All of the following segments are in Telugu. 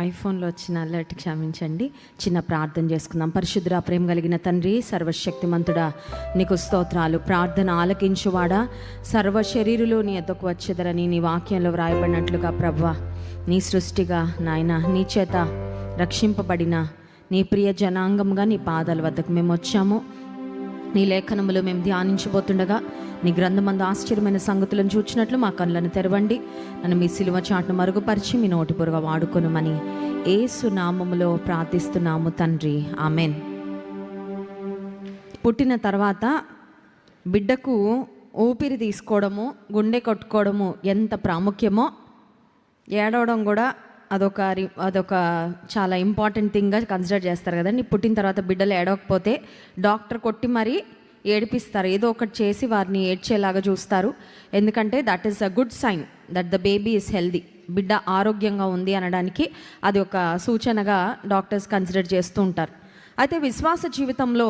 ఐఫోన్లో వచ్చిన అలర్ట్ క్షమించండి. చిన్న ప్రార్థన చేసుకుందాం. పరిశుద్ధ ప్రేమ కలిగిన తండ్రి, సర్వశక్తిమంతుడా, నీకు స్తోత్రాలు. ప్రార్థన ఆలకించువాడా, సర్వ శరీరులు నీ ఎద్దకు వచ్చేదరని నీ వాక్యంలో వ్రాయబడినట్లుగా ప్రభువా, నీ సృష్టిగా నాయన నీ చేత రక్షింపబడిన నీ ప్రియ జనాంగంగా నీ పాదాల వద్దకు మేము వచ్చాము. నీ లేఖనములు మేము ధ్యానించబోతుండగా నీ గ్రంథమందు ఆశ్చర్యమైన సంగతులను చూచినట్లు మా కళ్ళను తెరవండి. నన్ను మీ సిలువ చాటును మరుగుపరిచి మీ నోటి పొరుగా వాడుకొనుమని యేసు నామములో ప్రార్థిస్తున్నాము తండ్రి, ఆమెన్. పుట్టిన తర్వాత బిడ్డకు ఊపిరి తీసుకోవడము, గుండె కొట్టుకోవడము ఎంత ప్రాముఖ్యమో, ఏడవడం కూడా అదొక చాలా ఇంపార్టెంట్ థింగ్గా కన్సిడర్ చేస్తారు కదండి. పుట్టిన తర్వాత బిడ్డలు ఏడవకపోతే డాక్టర్ కొట్టి మరీ ఏడిపిస్తారు, ఏదో ఒకటి చేసి వారిని ఏడ్చేలాగా చూస్తారు. ఎందుకంటే that is a good sign that the baby is healthy. బిడ్డ ఆరోగ్యంగా ఉంది అనడానికి అది ఒక సూచనగా డాక్టర్స్ కన్సిడర్ చేస్తూ ఉంటారు. అయితే విశ్వాస జీవితంలో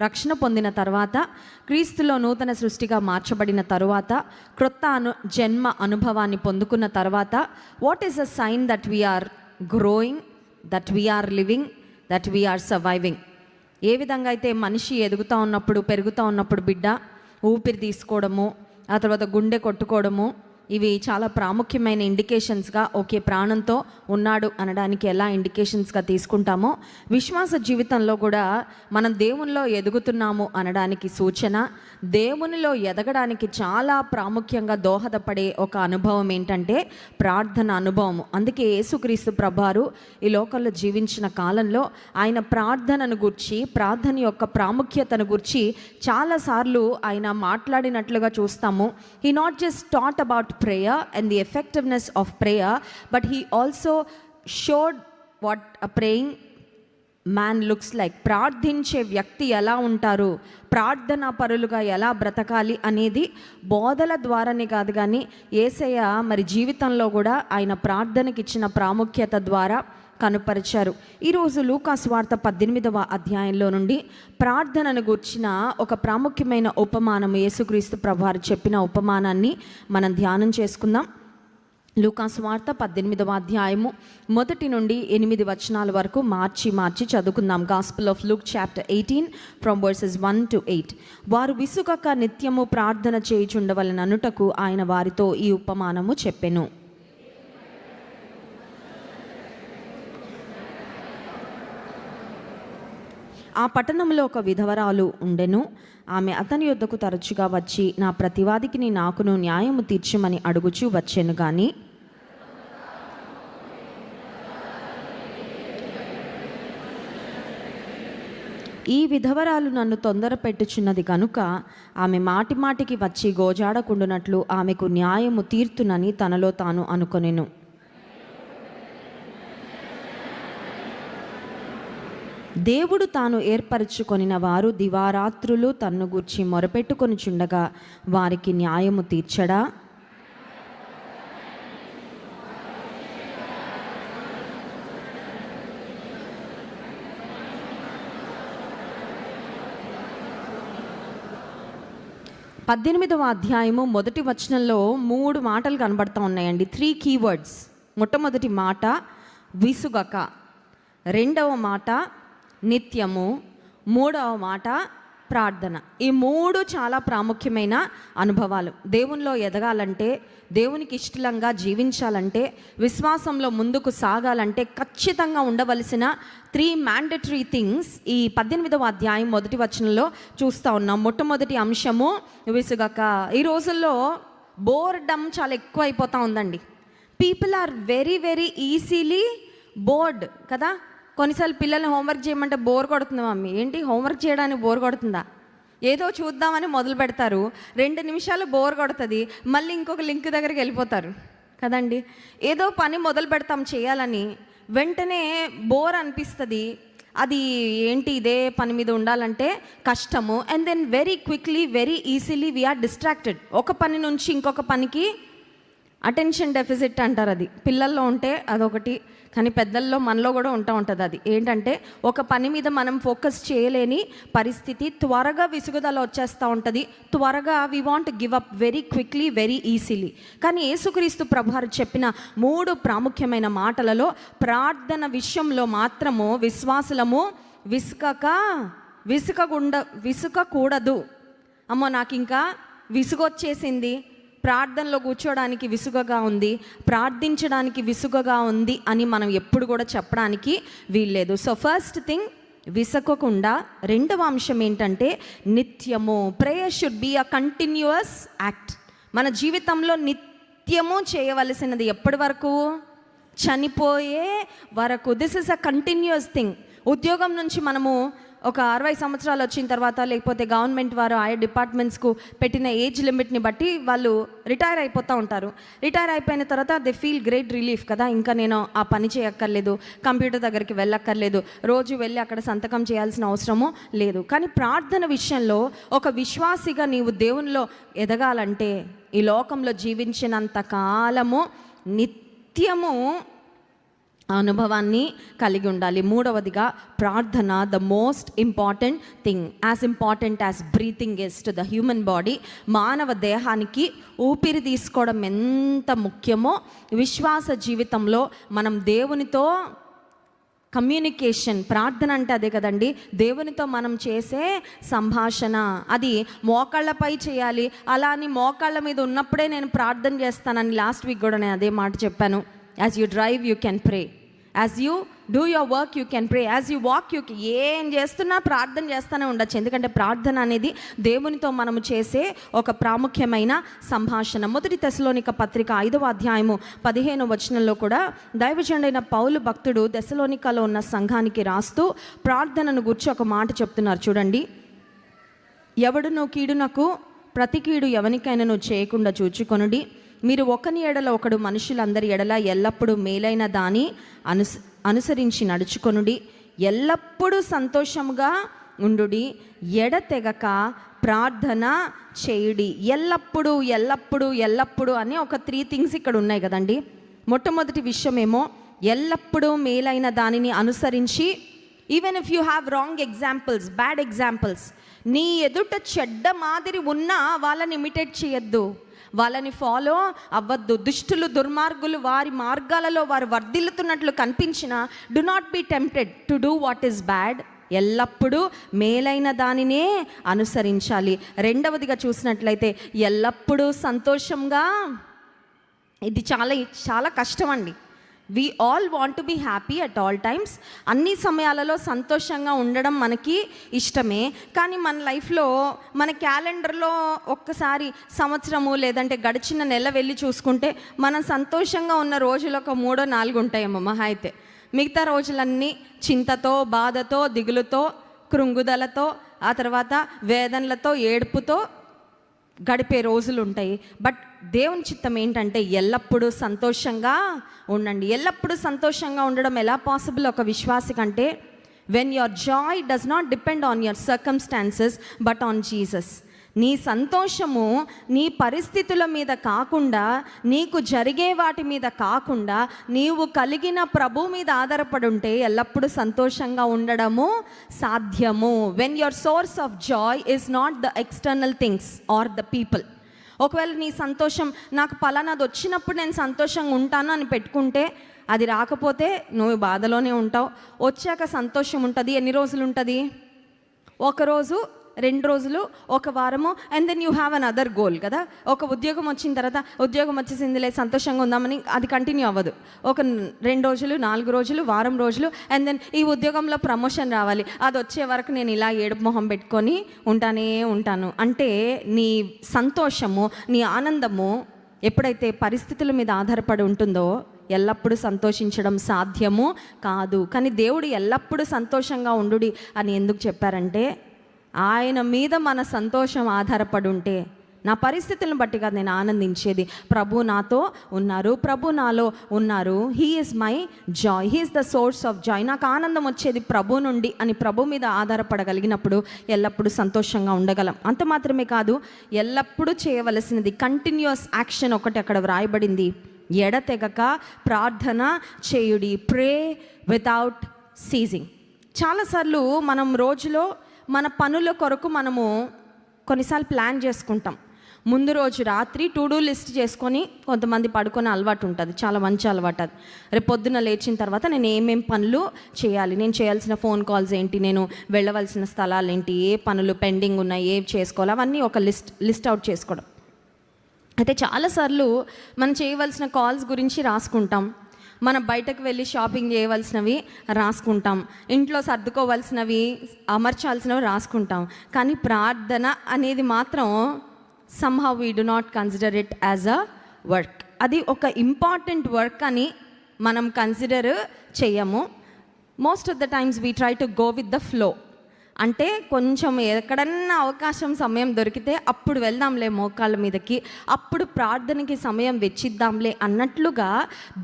రక్షణ పొందిన తర్వాత, క్రీస్తులో నూతన సృష్టిగా మార్చబడిన తరువాత, క్రొత్త జన్మ అనుభవాన్ని పొందుకున్న తర్వాత, what is a sign that we are growing, that we are living, that we are surviving? ఏ విధంగా అయితే మనిషి ఎదుగుతూ ఉన్నప్పుడు, పెరుగుతూ ఉన్నప్పుడు బిడ్డ ఊపిరి తీసుకోవడము, ఆ తర్వాత గుండె కొట్టుకోవడము, ఇవి చాలా ప్రాముఖ్యమైన ఇండికేషన్స్గా, ఓకే ప్రాణంతో ఉన్నాడు అనడానికి ఎలా ఇండికేషన్స్గా తీసుకుంటామో, విశ్వాస జీవితంలో కూడా మనం దేవునిలో ఎదుగుతున్నాము అనడానికి సూచన. దేవునిలో ఎదగడానికి చాలా ప్రాముఖ్యంగా దోహదపడే ఒక అనుభవం ఏంటంటే ప్రార్థన అనుభవము. అందుకే యేసుక్రీస్తు ప్రభువారు ఈ లోకంలో జీవించిన కాలంలో ఆయన ప్రార్థనను గురించి, ప్రార్థన యొక్క ప్రాముఖ్యతను గురించి చాలాసార్లు ఆయన మాట్లాడినట్లుగా చూస్తాము. He not just taught about prayer and the effectiveness of prayer, but he also showed what a praying man looks like. ప్రార్థించే వ్యక్తి ఎలా ఉంటారు, ప్రార్థనా పరులుగా ఎలా బ్రతకాలి అనేది బోధల ద్వారానే కాదు కానీ యేసయ్య మరి జీవితంలో కూడా ఆయన ప్రార్థనకి ఇచ్చిన ప్రాముఖ్యత ద్వారా కనుపరిచారు. ఈరోజు లూకా సువార్త 18వ అధ్యాయంలో నుండి ప్రార్థనను గూర్చిన ఒక ప్రాముఖ్యమైన ఉపమానం, యేసుక్రీస్తు ప్రభువారు చెప్పిన ఉపమానాన్ని మనం ధ్యానం చేసుకుందాం. లూకా సువార్త 18వ అధ్యాయము 1 నుండి 8 వచనాల వరకు మార్చి చదువుకుందాం. Gospel of Luke chapter 18 from versus 1 to 8. వారు విసుగక నిత్యము ప్రార్థన చేయుచుండవలెననుటకు ఆయన వారితో ఈ ఉపమానము చెప్పెను. ఆ పట్టణంలో ఒక విధవరాలు ఉండెను. ఆమె అతని యొద్దకు తరచుగా వచ్చి, నా ప్రతివాదికి నాకును న్యాయము తీర్చమని అడుగుచూ వచ్చెను. కానీ ఈ విధవరాలు నన్ను తొందర పెట్టుచున్నది కనుక ఆమె మాటికి వచ్చి గోజాడకుండునట్లు ఆమెకు న్యాయము తీర్తునని తనలో తాను అనుకొనెను. దేవుడు తాను ఏర్పరచుకొనిన వారు దివారాత్రులు తన్ను గూర్చి మొరపెట్టుకొనిచుండగా వారికి న్యాయము తీర్చడా? పద్దెనిమిదవ అధ్యాయము 1వ వచనంలో 3 మాటలు కనబడుతూ ఉన్నాయండి. 3 కీవర్డ్స్. మొట్టమొదటి మాట విసుగక, రెండవ మాట నిత్యము, మూడవ మాట ప్రార్థన. ఈ 3 చాలా ప్రాముఖ్యమైన అనుభవాలు. దేవునిలో ఎదగాలంటే, దేవునికి ఇష్టంగా జీవించాలంటే, విశ్వాసంలో ముందుకు సాగాలంటే ఖచ్చితంగా ఉండవలసిన 3 మ్యాండటరీ థింగ్స్ ఈ 18వ అధ్యాయం 1వ వచనంలో చూస్తూ ఉన్నాం. మొట్టమొదటి అంశము విసుగక. ఈ రోజుల్లో బోర్డమ్ చాలా ఎక్కువ అయిపోతూ ఉందండి. People are very very easily bored కదా. కొన్నిసార్లు పిల్లల్ని హోంవర్క్ చేయమంటే బోర్ కొడుతుంది, మమ్మీ ఏంటి హోంవర్క్ చేయడానికి బోర్ కొడుతుందా? ఏదో చూద్దామని మొదలు పెడతారు, 2 నిమిషాలు బోర్ కొడుతుంది, మళ్ళీ ఇంకొక లింక్ దగ్గరికి వెళ్ళిపోతారు కదండి. ఏదో పని మొదలు పెడతాం చేయాలని, వెంటనే బోర్ అనిపిస్తుంది. అది ఏంటి, ఇదే పని మీద ఉండాలంటే కష్టము. And then very quickly, very easily we are distracted. ఒక పని నుంచి ఇంకొక పనికి అటెన్షన్ డెఫిసిట్ అంటారు, అది పిల్లల్లో ఉంటే అదొకటి. కానీ పెద్దల్లో మనలో కూడా ఉంటుంది అది ఏంటంటే, ఒక పని మీద మనం ఫోకస్ చేయలేని పరిస్థితి, త్వరగా విసుగుదల వచ్చేస్తూ ఉంటుంది, త్వరగా we want give up very quickly, very easily. కానీ యేసుక్రీస్తు ప్రభువారు చెప్పిన 3 ప్రాముఖ్యమైన మాటలలో ప్రార్థన విషయంలో మాత్రము విశ్వాసులము విసుకకూడదు. అమ్మో నాకు ఇంకా విసుగొచ్చేసింది, ప్రార్థనలో కూర్చోడానికి విసుగగా ఉంది, ప్రార్థించడానికి విసుగగా ఉంది అని మనం ఎప్పుడు కూడా చెప్పడానికి వీల్లేదు. సో ఫస్ట్ థింగ్ విసుగకుండా. రెండవ అంశం ఏంటంటే నిత్యము. Prayer should be a continuous act. మన జీవితంలో నిత్యము చేయవలసినది ఎప్పటి వరకు? చనిపోయే వరకు. This is a continuous thing. ఉద్యోగం నుంచి మనము ఒక 60 సంవత్సరాలు వచ్చిన తర్వాత, లేకపోతే గవర్నమెంట్ వారు ఆయా డిపార్ట్మెంట్స్కు పెట్టిన ఏజ్ లిమిట్ని బట్టి వాళ్ళు రిటైర్ అయిపోతూ ఉంటారు. రిటైర్ అయిపోయిన తర్వాత దే ఫీల్ గ్రేట్ రిలీఫ్ కదా, ఇంకా నేను ఆ పని చేయక్కర్లేదు, కంప్యూటర్ దగ్గరికి వెళ్ళక్కర్లేదు, రోజు వెళ్ళి అక్కడ సంతకం చేయాల్సిన అవసరము లేదు. కానీ ప్రార్థన విషయంలో ఒక విశ్వాసిగా నీవు దేవునిలో ఎదగాలంటే ఈ లోకంలో జీవించినంత కాలము నిత్యము అనుభవాన్ని కలిగి ఉండాలి. మూడవదిగా ప్రార్థన the most important thing, as important as breathing is to the human body. మానవ దేహానికి ఊపిరి తీసుకోవడం ఎంత ముఖ్యమో, విశ్వాస జీవితంలో మనం దేవునితో కమ్యూనికేషన్, ప్రార్థన అంటే అదే కదండి, దేవునితో మనం చేసే సంభాషణ. అది మోకాళ్ళపై చేయాలి. అలా అని మోకాళ్ళ మీద ఉన్నప్పుడే నేను ప్రార్థన చేస్తానని లాస్ట్ వీక్ కూడా నేను అదే మాట చెప్పాను. As you drive you can pray, as you do your work you can pray, as you walk you ఏం చేస్తున్నా ప్రార్థన చేస్తూనే ఉండొచ్చు. ఎందుకంటే ప్రార్థన అనేది దేవునితో మనము చేసే ఒక ప్రాముఖ్యమైన సంభాషణ. 1 తెస్సలోనిక పత్రిక 5వ అధ్యాయము 15వ వచనంలో కూడా దైవజనుడైన పౌలు భక్తుడు తెస్సలోనికలో ఉన్న సంఘానికి రాస్తూ ప్రార్థనను గురించి ఒక మాట చెప్తున్నారు. చూడండి. ఎవడును కీడునకు ప్రతి కీడు ఎవనికైనాను చేయకుండా చూచుకొనుడి. మీరు ఒకని ఎడల ఒకడు మనుషులందరి ఎడల ఎల్లప్పుడూ మేలైన దాని అనుసరించి నడుచుకొనుడి. ఎల్లప్పుడూ సంతోషముగా ఉండుడి. ఎడతెగక ప్రార్థన చేయుడి. ఎల్లప్పుడూ ఎల్లప్పుడూ ఎల్లప్పుడూ అనే ఒక 3 థింగ్స్ ఇక్కడ ఉన్నాయి కదండి. మొట్టమొదటి విషయమేమో ఎల్లప్పుడూ మేలైన దానిని అనుసరించి. Even if you have wrong examples, bad examples, నీ ఎదుట చెడ్డ మాదిరి ఉన్నా వాళ్ళని ఇమిటేట్ చేయొద్దు, వాళ్ళని ఫాలో అవ్వద్దు. దుష్టులు, దుర్మార్గులు వారి మార్గాలలో వారు వర్ధిల్లుతున్నట్లు కనిపించిన do not be tempted to do what is bad. ఎల్లప్పుడూ మేలైన దానినే అనుసరించాలి. రెండవదిగా చూసినట్లయితే ఎల్లప్పుడూ సంతోషంగా. ఇది చాలా చాలా కష్టం అండి. We all want to be happy at all times. అన్ని సమయాలలో సంతోషంగా ఉండడం మనకి ఇష్టమే. కానీ మన లైఫ్లో, మన క్యాలెండర్లో ఒక్కసారి సంవత్సరము లేదంటే గడిచిన నెల వెళ్ళి చూసుకుంటే మనం సంతోషంగా ఉన్న రోజులు ఒక 3-4 ఉంటాయేమో మహా అయితే. మిగతా రోజులన్నీ చింతతో, బాధతో, దిగులుతో, కృంగుదలతో, ఆ తర్వాత వేదనలతో, ఏడుపుతో గడిపే రోజులు ఉంటాయి. బట్ దేవుని చిత్తం ఏంటంటే ఎల్లప్పుడూ సంతోషంగా ఉండండి. ఎల్లప్పుడూ సంతోషంగా ఉండడం ఎలా పాసిబుల్ ఒక విశ్వాసి కంటే, when your Joy does not depend on your circumstances but on Jesus. నీ సంతోషము నీ పరిస్థితుల మీద కాకుండా, నీకు జరిగే వాటి మీద కాకుండా, నీవు కలిగిన ప్రభు మీద ఆధారపడి ఉంటే ఎల్లప్పుడూ సంతోషంగా ఉండడము సాధ్యము. When your source of joy is not the external things or the people. ఒకవేళ నీ సంతోషం నాకు పలానాది వచ్చినప్పుడు నేను సంతోషంగా ఉంటాను అని పెట్టుకుంటే, అది రాకపోతే నువ్వు బాధలోనే ఉంటావు. వచ్చాక సంతోషం ఉంటుంది. ఎన్ని రోజులు ఉంటుంది? 1 రోజు, 2 రోజులు, 1 వారము, and then you have another goal కదా. ఒక ఉద్యోగం వచ్చిన తర్వాత ఉద్యోగం వచ్చేసిందిలే సంతోషంగా ఉందామని అది కంటిన్యూ అవ్వదు. ఒక 2 రోజులు, 4 రోజులు, వారం రోజులు, అండ్ దెన్ ఈ ఉద్యోగంలో ప్రమోషన్ రావాలి, అది వచ్చే వరకు నేను ఇలా ఏడుపు మొహం పెట్టుకొని ఉంటాను. అంటే నీ సంతోషము, నీ ఆనందము ఎప్పుడైతే పరిస్థితుల మీద ఆధారపడి ఉంటుందో ఎల్లప్పుడూ సంతోషించడం సాధ్యము కాదు. కానీ దేవుడు ఎల్లప్పుడూ సంతోషంగా ఉండుడి అని ఎందుకు చెప్పారంటే, ఆయన మీద మన సంతోషం ఆధారపడి ఉంటే, నా పరిస్థితులను బట్టి కాదు నేను ఆనందించేది, ప్రభు నాతో ఉన్నారు, ప్రభు నాలో ఉన్నారు, he is my Joy, he is the source of Joy, నాకు ఆనందం వచ్చేది ప్రభు నుండి అని ప్రభు మీద ఆధారపడగలిగినప్పుడు ఎల్లప్పుడూ సంతోషంగా ఉండగలం. అంత మాత్రమే కాదు, ఎల్లప్పుడూ చేయవలసినది కంటిన్యూస్ యాక్షన్ ఒకటి అక్కడ వ్రాయబడింది. ఎడతెగక ప్రార్థన చేయుడి, ప్రే వితౌట్ సీజింగ్. చాలాసార్లు మనం రోజులో మన పనుల కొరకు మనము కొన్నిసార్లు ప్లాన్ చేసుకుంటాం. ముందు రోజు రాత్రి టు డూ లిస్ట్ చేసుకొని కొంతమంది పడుకునే అలవాటు ఉంటుంది, చాలా మంచి అలవాటు అది. రేపు పొద్దున్న లేచిన తర్వాత నేను ఏమేం పనులు చేయాలి, నేను చేయాల్సిన ఫోన్ కాల్స్ ఏంటి, నేను వెళ్ళవలసిన స్థలాలు ఏంటి, ఏ పనులు పెండింగ్ ఉన్నాయి, ఏవి చేసుకోవాలి, అవన్నీ ఒక లిస్ట్ అవుట్ చేసుకోవడం. అయితే చాలాసార్లు మనం చేయవలసిన కాల్స్ గురించి రాసుకుంటాం, మనం బయటకు వెళ్ళి షాపింగ్ చేయవలసినవి రాసుకుంటాం, ఇంట్లో సర్దుకోవలసినవి అమర్చాల్సినవి రాసుకుంటాం. కానీ ప్రార్థన అనేది మాత్రం somehow we do not consider it as a work. అది ఒక ఇంపార్టెంట్ వర్క్ అని మనం కన్సిడర్ చేయము. Most of the times we try to go with the flow. అంటే కొంచెం ఎక్కడన్నా అవకాశం సమయం దొరికితే అప్పుడు వెళ్దాంలే మోకాళ్ళ మీదకి, అప్పుడు ప్రార్థనకి సమయం వెచ్చిద్దాంలే అన్నట్లుగా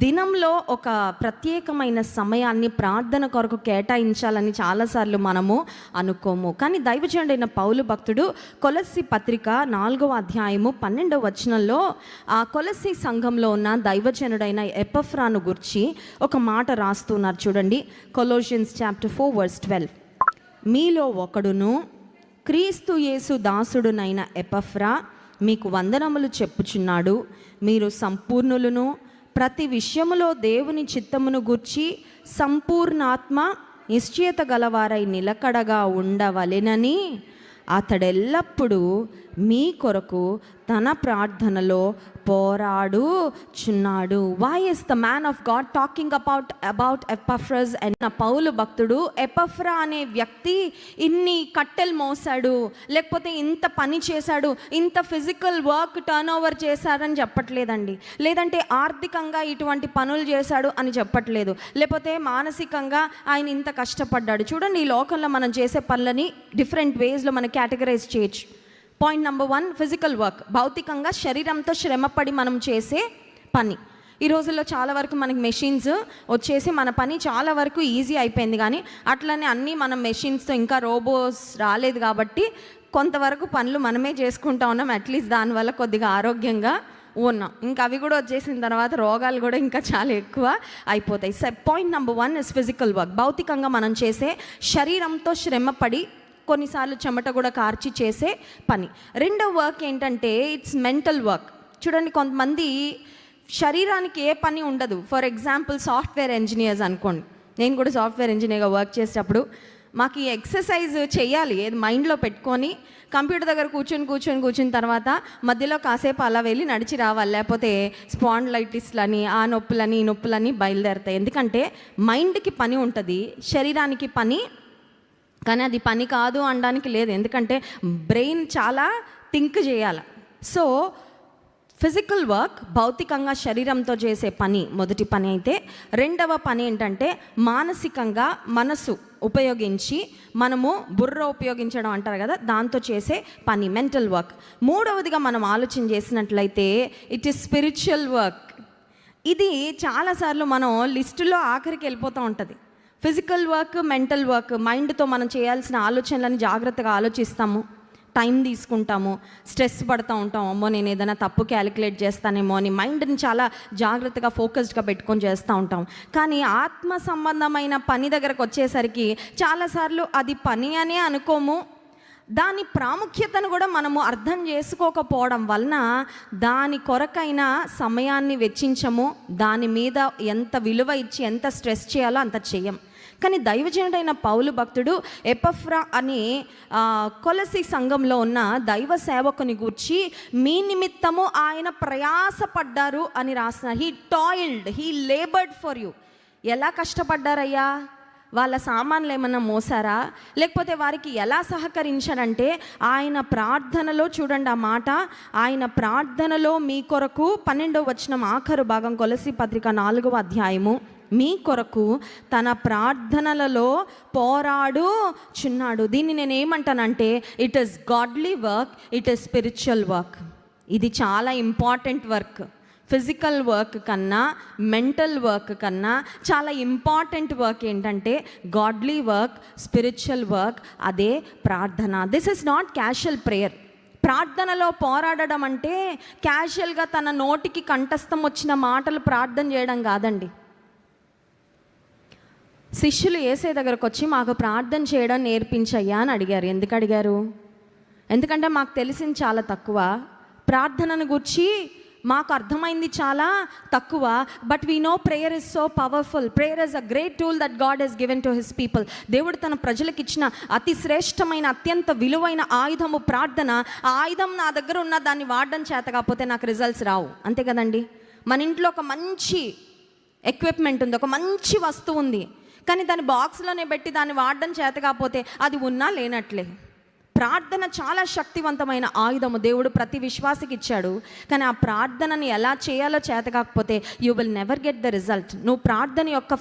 దినంలో ఒక ప్రత్యేకమైన సమయాన్ని ప్రార్థన కొరకు కేటాయించాలని చాలాసార్లు మనము అనుకోము. కానీ దైవజనుడైన పౌలు భక్తుడు కొలస్సీ పత్రిక 4వ అధ్యాయము 12వ వచనంలో ఆ కొలస్సీ సంఘంలో ఉన్న దైవజనుడైన ఎపఫ్రాను గురించి ఒక మాట రాస్తున్నారు. చూడండి, కొలోషియన్స్ చాప్టర్ 4:12. మీలో ఒకడును క్రీస్తు యేసు దాసుడునైన ఎపఫ్రా మీకు వందనములు చెప్పుచున్నాడు. మీరు సంపూర్ణులను, ప్రతి విషయములో దేవుని చిత్తమును గూర్చి సంపూర్ణాత్మ నిశ్చయత గలవారై నిలకడగా ఉండవలెనని అతడెల్లప్పుడూ మీ కొరకు తన ప్రార్థనలో పోరాడుచున్నాడు. Why is the man of God talking about Epaphras? And పౌలు భక్తుడు ఎపఫ్రా అనే వ్యక్తి ఇన్ని కట్టెలు మోసాడు, లేకపోతే ఇంత పని చేశాడు, ఇంత ఫిజికల్ వర్క్ టర్న్ ఓవర్ చేశాడని చెప్పట్లేదండి, లేదంటే ఆర్థికంగా ఇటువంటి పనులు చేశాడు అని చెప్పట్లేదు, లేకపోతే మానసికంగా ఆయన ఇంత కష్టపడ్డాడు. చూడండి, ఈ లోకంలో మనం చేసే పనులని డిఫరెంట్ వేస్లో మనం కేటగరైజ్ చేయొచ్చు. పాయింట్ నెంబర్ 1, ఫిజికల్ వర్క్, భౌతికంగా శరీరంతో శ్రమపడి మనం చేసే పని. ఈ రోజుల్లో చాలా వరకు మనకి మెషిన్స్ వచ్చేసి మన పని చాలా వరకు ఈజీ అయిపోయింది. కానీ అట్లనే అన్నీ మనం మెషిన్స్తో, ఇంకా రోబోస్ రాలేదు కాబట్టి కొంతవరకు పనులు మనమే చేసుకుంటా ఉన్నాం. అట్లీస్ట్ దానివల్ల కొద్దిగా ఆరోగ్యంగా ఉన్నాం. ఇంకా అవి కూడా వచ్చేసిన తర్వాత రోగాలు కూడా ఇంకా చాలా ఎక్కువ అయిపోతాయి. Point number 1 is physical work, భౌతికంగా మనం చేసే శరీరంతో శ్రమపడి కొన్నిసార్లు చెమట కూడా కార్చి చేసే పని. రెండవ వర్క్ ఏంటంటే ఇట్స్ మెంటల్ వర్క్. చూడండి, కొంతమంది శరీరానికి ఏ పని ఉండదు. ఫర్ ఎగ్జాంపుల్ సాఫ్ట్వేర్ ఇంజనీర్స్ అనుకోండి, నేను కూడా సాఫ్ట్వేర్ ఇంజనీర్గా వర్క్ చేసేటప్పుడు మాకు ఈ ఎక్సర్సైజ్ చేయాలి ఏది మైండ్లో పెట్టుకొని కంప్యూటర్ దగ్గర కూర్చుని తర్వాత మధ్యలో కాసేపు అలా వెళ్ళి నడిచి రావాలి, లేకపోతే స్పాండిలైటిస్లని, ఆ నొప్పులని, ఈ నొప్పులని బయలుదేరుతాయి. ఎందుకంటే మైండ్కి పని ఉంటుంది, శరీరానికి పని, కానీ అది పని కాదు అనడానికి లేదు, ఎందుకంటే బ్రెయిన్ చాలా థింక్ చేయాలి. సో ఫిజికల్ వర్క్, భౌతికంగా శరీరంతో చేసే పని మొదటి పని అయితే, రెండవ పని ఏంటంటే మానసికంగా మనసు ఉపయోగించి మనము బుర్ర ఉపయోగించడం అంటారు కదా, దాంతో చేసే పని మెంటల్ వర్క్. మూడవదిగా మనం ఆలోచన చేసినట్లయితే ఇట్ ఈస్ స్పిరిచువల్ వర్క్. ఇది చాలాసార్లు మనం లిస్టులో ఆఖరికి వెళ్ళిపోతూ ఉంటుంది. ఫిజికల్ వర్క్, మెంటల్ వర్క్, మైండ్తో మనం చేయాల్సిన ఆలోచనలని జాగ్రత్తగా ఆలోచిస్తాము, టైం తీసుకుంటాము, స్ట్రెస్ పడుతూ ఉంటాం, అమ్మో నేను ఏదైనా తప్పు క్యాలిక్యులేట్ చేస్తానేమో అని మైండ్ని చాలా జాగ్రత్తగా ఫోకస్డ్గా పెట్టుకొని చేస్తూ ఉంటాం. కానీ ఆత్మ సంబంధమైన పని దగ్గరకు వచ్చేసరికి చాలాసార్లు అది పని అనే అనుకోము, దాని ప్రాముఖ్యతను కూడా మనము అర్థం చేసుకోకపోవడం వలన దాని కొరకైన సమయాన్ని వెచ్చించము, దాని మీద ఎంత విలువ ఇచ్చి ఎంత స్ట్రెస్ చేయాలో అంత చెయ్యం. కానీ దైవజనుడైన పౌలు భక్తుడు ఎపఫ్రా అని కొలసీ సంఘంలో ఉన్న దైవ సేవకుని గూర్చి మీ నిమిత్తము ఆయన ప్రయాసపడ్డారు అని రాస్తున్నారు. He toiled, he laboured for you. ఎలా కష్టపడ్డారయ్యా? వాళ్ళ సామాన్లు ఏమన్నా మోసారా? లేకపోతే వారికి ఎలా సహకరించారంటే ఆయన ప్రార్థనలో, చూడండి ఆ మాట, ఆయన ప్రార్థనలో మీ కొరకు 12వ వచనం ఆఖరు భాగం, కొలసీ పత్రిక 4వ అధ్యాయము, మీ కొరకు తన ప్రార్థనలలో పోరాడుచున్నాడు. దీన్ని నేను ఏమంటానంటే it is godly work, it is spiritual work. ఇది చాలా ఇంపార్టెంట్ వర్క్. ఫిజికల్ వర్క్ కన్నా, మెంటల్ వర్క్ కన్నా చాలా ఇంపార్టెంట్ వర్క్ ఏంటంటే గాడ్లీ వర్క్, స్పిరిచువల్ వర్క్, అదే ప్రార్థన. This is not casual prayer. ప్రార్థనలో పోరాడడం అంటే క్యాజువల్గా తన నోటికి కంఠస్థం వచ్చిన మాటలు ప్రార్థన చేయడం కాదండి. శిష్యులు యేసయ్య దగ్గరకు వచ్చి మాకు ప్రార్థన చేయడం నేర్పించయ్యా అని అడిగారు. ఎందుకు అడిగారు? ఎందుకంటే మాకు తెలిసింది చాలా తక్కువ, ప్రార్థనను గురించి మాకు అర్థమైంది చాలా తక్కువ. But we know prayer is so powerful. Prayer is a great tool that God has given to his people. దేవుడు తన ప్రజలకు ఇచ్చిన అతి శ్రేష్టమైన అత్యంత విలువైన ఆయుధము ప్రార్థన. ఆ ఆయుధం నా దగ్గర ఉన్న దాన్ని వాడడం చేత కాకపోతే నాకు రిజల్ట్స్ రావు. అంతే కదండి. మన ఇంట్లో ఒక మంచి ఎక్విప్మెంట్ ఉంది, ఒక మంచి వస్తువు ఉంది, కానీ దాన్ని బాక్స్లోనే పెట్టి దాన్ని వాడడం చేత కాకపోతే అది ఉన్నా లేనట్లే. ప్రార్థన చాలా శక్తివంతమైన ఆయుధము దేవుడు ప్రతి విశ్వాసికి ఇచ్చాడు. కానీ ఆ ప్రార్థనని ఎలా చేయాలో చేత కాకపోతే you will never get the result. నువ్వు ప్రార్థన యొక్క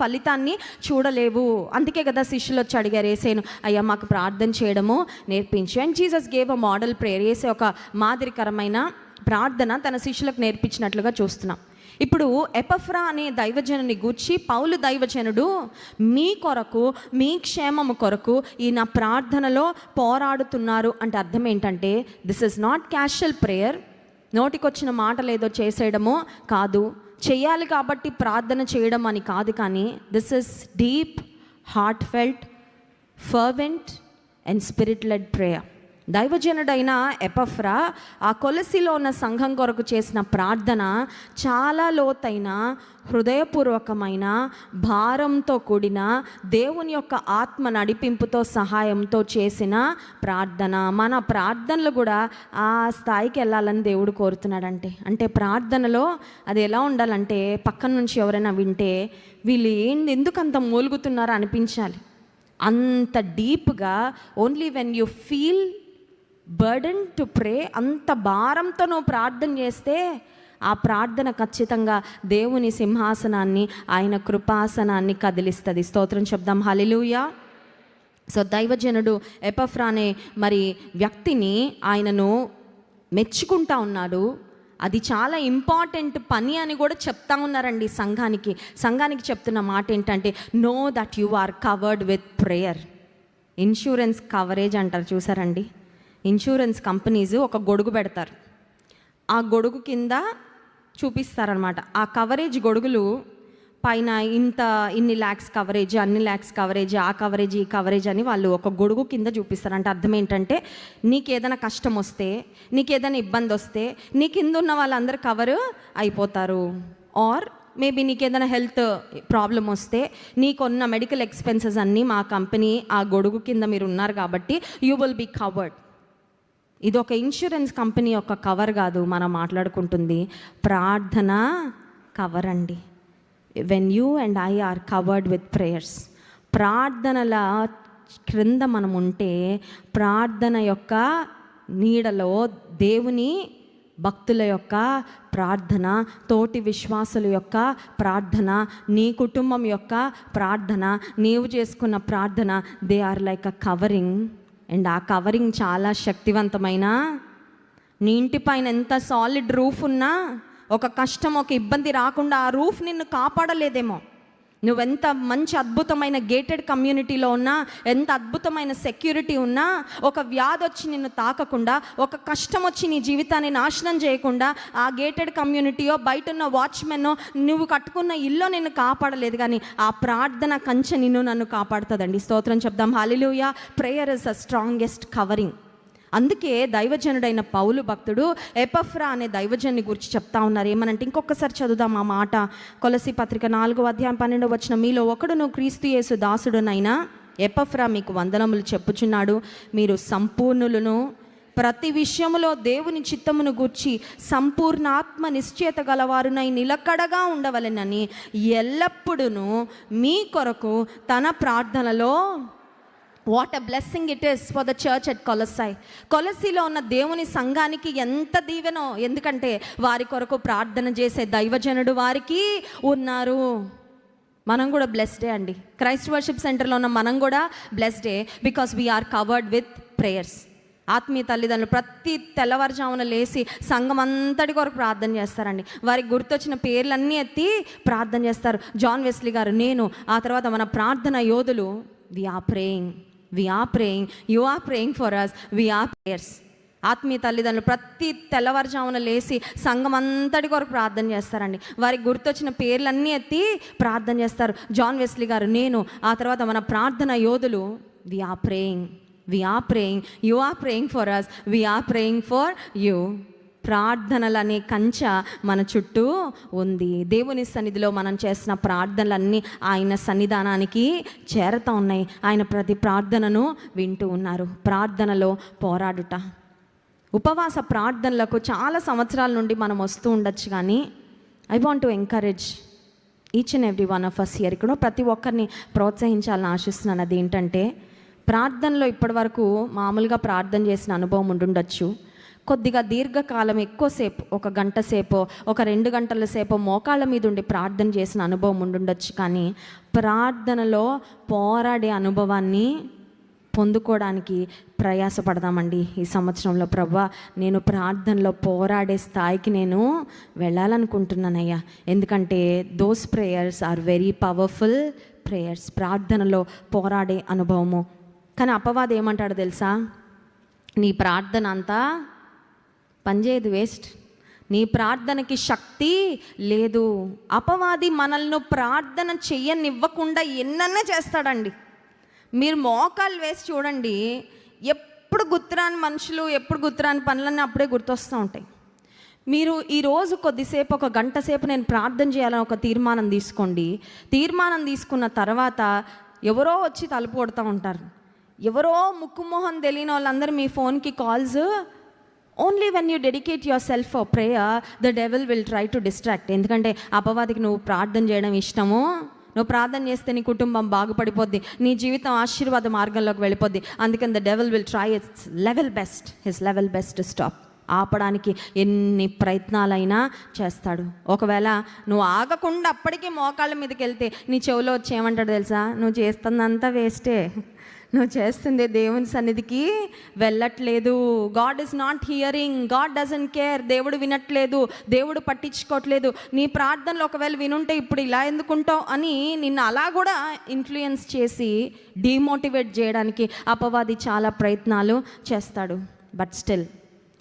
ఫలితాన్ని చూడలేవు. అందుకే కదా శిష్యులు వచ్చి అడిగారు యేసయ్యను, అయ్యా మాకు ప్రార్థన చేయడము నేర్పించు. And Jesus gave a model prayer. యేసయ్య ఒక మాదిరికరమైన ప్రార్థన తన శిష్యులకు నేర్పించినట్లుగా చూస్తున్నాం. ఇప్పుడు ఎపఫ్రా అనే దైవజనుని గూర్చి పౌలు దైవజనుడు మీ కొరకు, మీ క్షేమము కొరకు ఈయన ప్రార్థనలో పోరాడుతున్నారు అంటే అర్థం ఏంటంటే this is not casual prayer. నోటికొచ్చిన మాటలు ఏదో చేసేయడమో కాదు, చెయ్యాలి కాబట్టి ప్రార్థన చేయడం అని కాదు, కానీ this is deep, heart felt, fervent and spirit led prayer. దైవజనుడైన ఎపఫ్రా ఆ కొలసిలో ఉన్న సంఘం కొరకు చేసిన ప్రార్థన చాలా లోతైన, హృదయపూర్వకమైన, భారంతో కూడిన, దేవుని యొక్క ఆత్మ నడిపింపుతో సహాయంతో చేసిన ప్రార్థన. మన ప్రార్థనలు కూడా ఆ స్థాయికి వెళ్ళాలని దేవుడు కోరుతున్నాడంటే. అంటే ప్రార్థనలో అది ఎలా ఉండాలంటే పక్కన నుంచి ఎవరైనా వింటే వీళ్ళు ఎందుకు అంత మూలుగుతున్నారో అనిపించాలి. అంత డీప్గా, only when you feel burden to pray, అంత భారంతో నువ్వు ప్రార్థన చేస్తే ఆ ప్రార్థన ఖచ్చితంగా దేవుని సింహాసనాన్ని, ఆయన కృపాసనాన్ని కదిలిస్తుంది. స్తోత్రం చెప్దాం, హల్లెలూయా. సో దైవజనుడు ఎపఫ్రా అనే మరి వ్యక్తిని ఆయనను మెచ్చుకుంటా ఉన్నాడు. అది చాలా ఇంపార్టెంట్ పని అని కూడా చెప్తా ఉన్నారండి సంఘానికి చెప్తున్న మాట ఏంటంటే know that you are covered with prayer. Insurance coverage అంటారు చూసారండి. ఇన్సూరెన్స్ కంపెనీస్ ఒక గొడుగు పెడతారు, ఆ గొడుగు కింద చూపిస్తారనమాట. ఆ కవరేజ్ గొడుగులు పైన ఇన్ని ల్యాక్స్ కవరేజ్, అన్ని ల్యాక్స్ కవరేజ్, ఆ కవరేజ్, ఈ కవరేజ్ అని వాళ్ళు ఒక గొడుగు కింద చూపిస్తారు. అంటే అర్థం ఏంటంటే నీకేదైనా కష్టం వస్తే, నీకేదైనా ఇబ్బంది వస్తే నీ కింద ఉన్న వాళ్ళందరూ కవర్ అయిపోతారు. ఆర్ మేబీ నీకేదైనా హెల్త్ ప్రాబ్లం వస్తే నీకున్న మెడికల్ ఎక్స్పెన్సెస్ అన్నీ మా కంపెనీ ఆ గొడుగు కింద మీరు ఉన్నారు కాబట్టి యూ విల్ బీ కవర్డ్. ఇది ఒక ఇన్సూరెన్స్ కంపెనీ యొక్క కవర్ కాదు, మనం మాట్లాడుకుంటుంది ప్రార్థన కవర్ అండి. When you and I are covered with prayers, ప్రార్థనల క్రింద మనం ఉంటే, ప్రార్థన యొక్క నీడలో దేవుని భక్తుల యొక్క ప్రార్థన, తోటి విశ్వాసుల యొక్క ప్రార్థన, నీ కుటుంబం యొక్క ప్రార్థన, నీవు చేసుకున్న ప్రార్థన, they are like a covering. And ఆ కవరింగ్ చాలా శక్తివంతమైన, నీ ఇంటిపైన ఎంత సాలిడ్ రూఫ్ ఉన్నా ఒక కష్టం, ఒక ఇబ్బంది రాకుండా ఆ రూఫ్ నిన్ను కాపాడలేదేమో. నువ్వెంత మంచి అద్భుతమైన గేటెడ్ కమ్యూనిటీలో ఉన్నా, ఎంత అద్భుతమైన సెక్యూరిటీ ఉన్నా, ఒక వ్యాధి వచ్చి నిన్ను తాకకుండా, ఒక కష్టం వచ్చి నీ జీవితాన్ని నాశనం చేయకుండా ఆ గేటెడ్ కమ్యూనిటీయో, బయట ఉన్న వాచ్మెన్నో, నువ్వు కట్టుకున్న ఇల్లు నిన్ను కాపాడలేదు, కానీ ఆ ప్రార్థన కంచె నన్ను కాపాడుతుందండి. స్తోత్రం చెప్దాం, హల్లెలూయా. Prayer is the strongest covering. అందుకే దైవజనుడైన పౌలు భక్తుడు ఎపఫ్రా అనే దైవజన్ని గురించి చెప్తా ఉన్నారు. ఏమనంటే, ఇంకొకసారి చదువుదాం ఆ మాట. కొలసీ పత్రిక 4:12 మీలో ఒకడును క్రీస్తు యేసు దాసుడునైనా ఎపఫ్రా మీకు వందనములు చెప్పుచున్నాడు. మీరు సంపూర్ణులను, ప్రతి విషయములో దేవుని చిత్తమును గూర్చి సంపూర్ణ ఆత్మ నిశ్చయత గలవారునై నిలకడగా ఉండవలెనని ఎల్లప్పుడూ మీ కొరకు తన ప్రార్థనలో. What a blessing it is for the church at Colossae. కొలసీలో ఉన్న దేవుని సంఘానికి ఎంత దీవెనో, ఎందుకంటే వారి కొరకు ప్రార్థన చేసే దైవజనుడు వారికి ఉన్నారు. మనం కూడా బ్లెస్డే అండి. క్రైస్ట్ వర్షిప్ సెంటర్లో ఉన్న మనం కూడా బ్లెస్డే, because we are covered with prayers. ఆత్మీయ తల్లిదండ్రులు ప్రతి తెల్లవారుజామున లేచి సంఘం అంతటి కొరకు ప్రార్థన చేస్తారండి. వారికి గుర్తొచ్చిన పేర్లన్నీ ఎత్తి ప్రార్థన చేస్తారు. జాన్ వెస్లీ గారు, నేను, ఆ తర్వాత మన ప్రార్థన యోధులు. We are praying, you are praying for us, we are prayers. ఆత్మీయ తల్లిదండ్రులు ప్రతి తెల్లవారుజామున లేచి సంఘం అంతటి కొరకు ప్రార్థన చేస్తారండి. వారికి గుర్తొచ్చిన పేర్లన్నీ ఎత్తి ప్రార్థన చేస్తారు. జాన్ వెస్లీ గారు, నేను, ఆ తర్వాత మన ప్రార్థన యోధులు. We are praying, you are praying for us, we are praying for you. ప్రార్థనలనే కంచె మన చుట్టూ ఉంది. దేవుని సన్నిధిలో మనం చేసిన ప్రార్థనలన్నీ ఆయన సన్నిధానానికి చేరుతూ ఉన్నాయి. ఆయన ప్రతి ప్రార్థనను వింటూ ఉన్నారు. ప్రార్థనలో పోరాడుట, ఉపవాస ప్రార్థనలకు చాలా సంవత్సరాల నుండి మనం వస్తూ ఉండొచ్చు. కానీ I want to encourage each and every one of us here. ఇక్కడ ప్రతి ఒక్కరిని ప్రోత్సహించాలని ఆశిస్తున్నాను. అది ఏంటంటే, ప్రార్థనలో ఇప్పటి వరకు మామూలుగా ప్రార్థన చేసిన అనుభవం ఉండుండొచ్చు. కొద్దిగా దీర్ఘకాలం ఎక్కువసేపు, 1 గంట సేపో 2 గంటల సేపో మోకాళ్ళ మీద ఉండి ప్రార్థన చేసిన అనుభవం ఉండుండొచ్చు. కానీ ప్రార్థనలో పోరాడే అనుభవాన్ని పొందుకోవడానికి ప్రయాసపడదామండి ఈ సంవత్సరంలో. ప్రభువా, నేను ప్రార్థనలో పోరాడే స్థాయికి నేను వెళ్ళాలనుకుంటున్నానయ్యా. ఎందుకంటే those prayers are very powerful prayers. ప్రార్థనలో పోరాడే అనుభవము. కానీ అపవాది ఏమంటాడో తెలుసా? నీ ప్రార్థన అంతా పనిచేయదు, వేస్ట్, నీ ప్రార్థనకి శక్తి లేదు. అపవాది మనల్ని ప్రార్థన చెయ్యనివ్వకుండా ఎన్నన్నా చేస్తాడండి. మీరు మోకాలు వేసి చూడండి, ఎప్పుడు గుర్తురాని మనుషులు, ఎప్పుడు గుర్తురాని పనులన్నీ అప్పుడే గుర్తొస్తూ ఉంటాయి. మీరు ఈరోజు కొద్దిసేపు 1 గంట సేపు నేను ప్రార్థన చేయాలని ఒక తీర్మానం తీసుకోండి. తీర్మానం తీసుకున్న తర్వాత ఎవరో వచ్చి తలుపు కొడుతూ ఉంటారు. ఎవరో ముక్కుమోహం తెలియని వాళ్ళందరూ మీ ఫోన్కి calls. Only when you dedicate your self for prayer, the devil will try to distract. ఎందుకంటే అపవాదికి నువ్వు ప్రార్థన చేయడం ఇష్టము. నువ్వు ప్రార్థన చేస్తే నీ కుటుంబం బాగుపడిపోద్ది, నీ జీవితం ఆశీర్వాద మార్గంలోకి వెళ్ళిపోద్ది. అందుకని the devil will try his level best to stop. ఆపడానికి ఎన్ని ప్రయత్నాలైనా చేస్తాడు. ఒకవేళ నువ్వు ఆగకుండా అప్పటికే మోకాళ్ళ మీదకి వెళ్తే నీ చెవిలో వచ్చి ఏమంటాడు తెలుసా? నువ్వు చేస్తుందంతా వేస్టే, నువ్వు చేస్తుంది దేవుని సన్నిధికి వెళ్ళట్లేదు. God is not hearing, God doesn't care. దేవుడు వినట్లేదు, దేవుడు పట్టించుకోవట్లేదు. నీ ప్రార్థనలు ఒకవేళ వినుంటే ఇప్పుడు ఇలా ఎందుకుంటావు అని నిన్ను అలా కూడా ఇన్ఫ్లుయెన్స్ చేసి డిమోటివేట్ చేయడానికి అపవాది చాలా ప్రయత్నాలు చేస్తాడు. బట్ స్టిల్